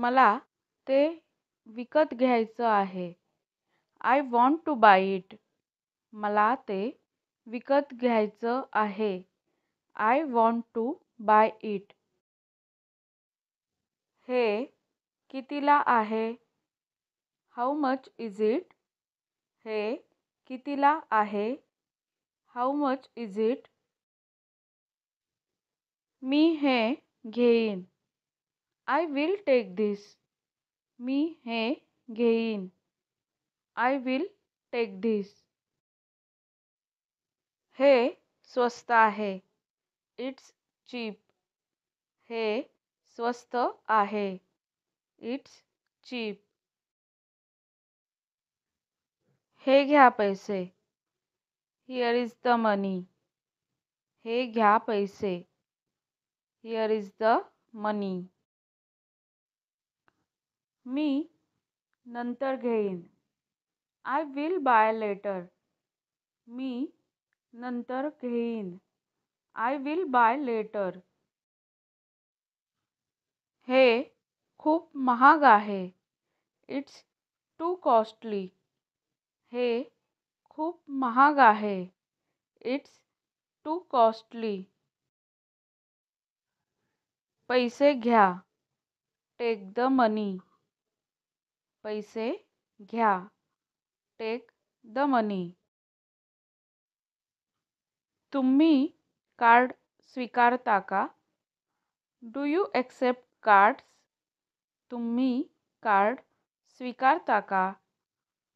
मला ते विकत घ्यायचं आहे. I want to buy it. मला ते विकत घ्यायचं आहे. I want to buy it. हे कितीला आहे? How much is it? हे कितीला आहे? How much is it? मी हे घेईन. I will take this. मी हे घेईन. I will take this. हे स्वस्त आहे. It's cheap. हे स्वस्त आहे. It's cheap. हे घ्या पैसे. Here is the money. हे घ्या पैसे. हिअर इज द मनी. मी नंतर घेईन. I will buy later. मी नंतर घेईन. I will buy later. हे खूप महाग आहे. It's too costly. हे खूप महाग आहे. It's too costly. पैसे घ्या. Take the money. पैसे घ्या. Take the money. तुम्ही कार्ड स्वीकारता का? Do you accept cards? तुम्ही कार्ड स्वीकारता का?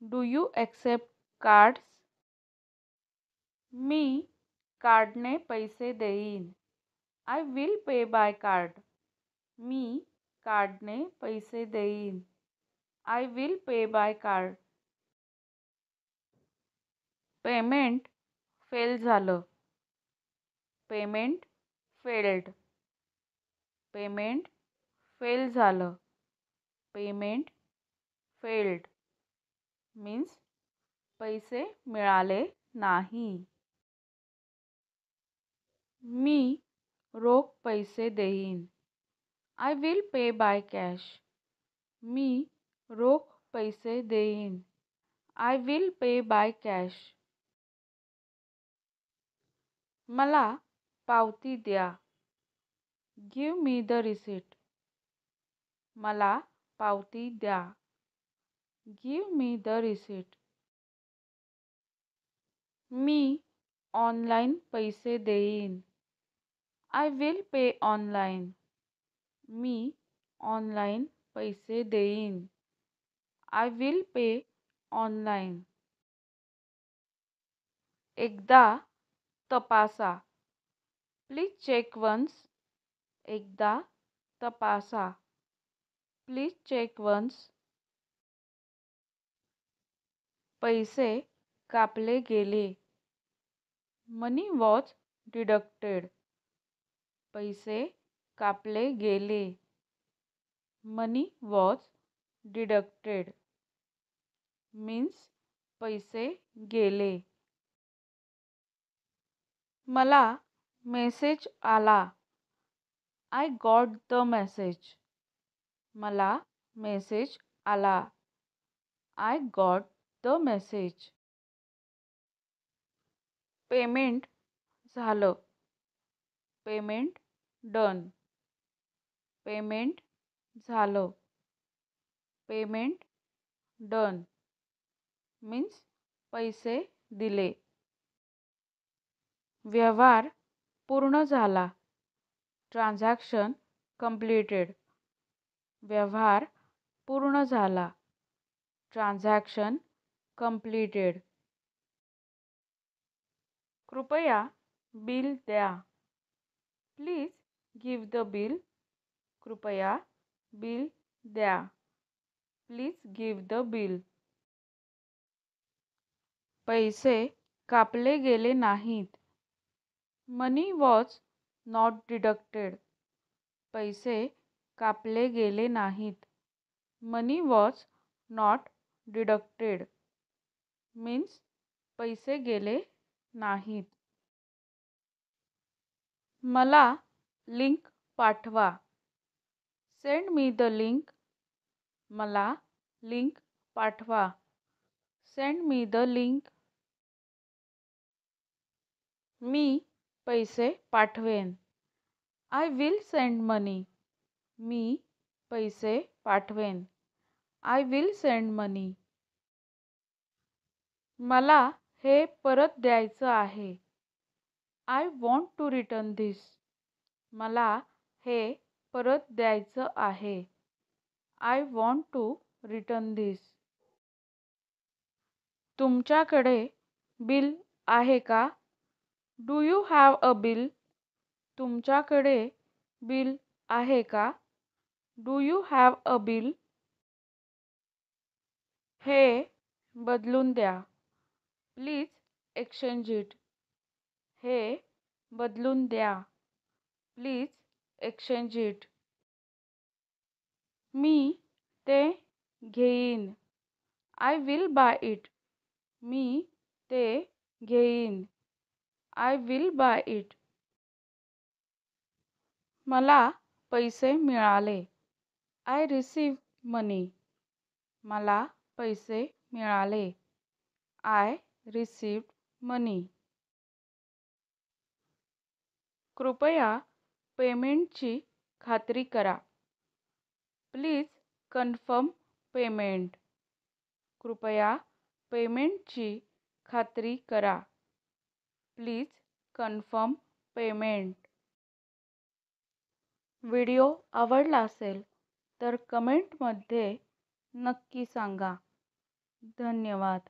Do you accept cards? मी कार्डने पैसे देईन. I will pay by card. मी कार्डने पैसे देईन. I will pay by card. Payment fail झालं. Payment failed. पेमेंट फेल झालं. पेमेंट फेल्ड मीन्स पैसे मिळाले नाही. मी रोख पैसे देईन. I will pay by cash. मी रोख पैसे देईन. I will pay by cash. मला पावती द्या. Give me the receipt. मला पावती द्या. Give me the receipt. मी ऑनलाइन पैसे देईन. I will pay online. मी ऑनलाइन पैसे देईन. I will pay online. एकदा तपासा. Please check once. एकदा तपासा. Please check once. पैसे कापले गेले. Money was deducted. पैसे कापले गेले. मनी वॉज डिडक्टेड मीन्स पैसे गेले. मला मेसेज आला. I got the message. मला मेसेज आला. I got the message. Payment झालं. Payment done. पेमेंट झालं. पेमेंट डन मीन्स पैसे दिले. व्यवहार पूर्ण झाला. Transaction completed. व्यवहार पूर्ण झाला. Transaction completed. कृपया बिल द्या. Please give the bill. कृपया बिल द्या. Please give the bill. पैसे कापले गेले नाहीत. Money was not deducted. पैसे कापले गेले नाहीत. Money was not deducted means पैसे गेले नाहीत. मला लिंक पाठवा. Send me the link. मला लिंक पाठवा. Send me the link. मी पैसे पाठवेन. I will send money. मी पैसे पाठवेन. I will send money. मला हे परत द्यायचं आहे. I want to return this. मला हे परत द्यायचं आहे. I want to return this. तुमच्याकडे बिल आहे का? Do you have a bill? तुमच्याकडे बिल आहे का? Do you have a bill? हे बदलून द्या. Please exchange it. हे बदलून द्या. Please exchange it. मी ते घेईन. I will buy it. मी ते घेईन. I will buy it. मला पैसे मिळाले. I receive money. मला पैसे मिळाले. I received money. कृपया पेमेंटची खात्री करा. Please confirm payment. कृपया पेमेंटची खात्री करा. Please confirm payment. व्हिडिओ आवडला असेल तर कमेंटमध्ये नक्की सांगा. धन्यवाद.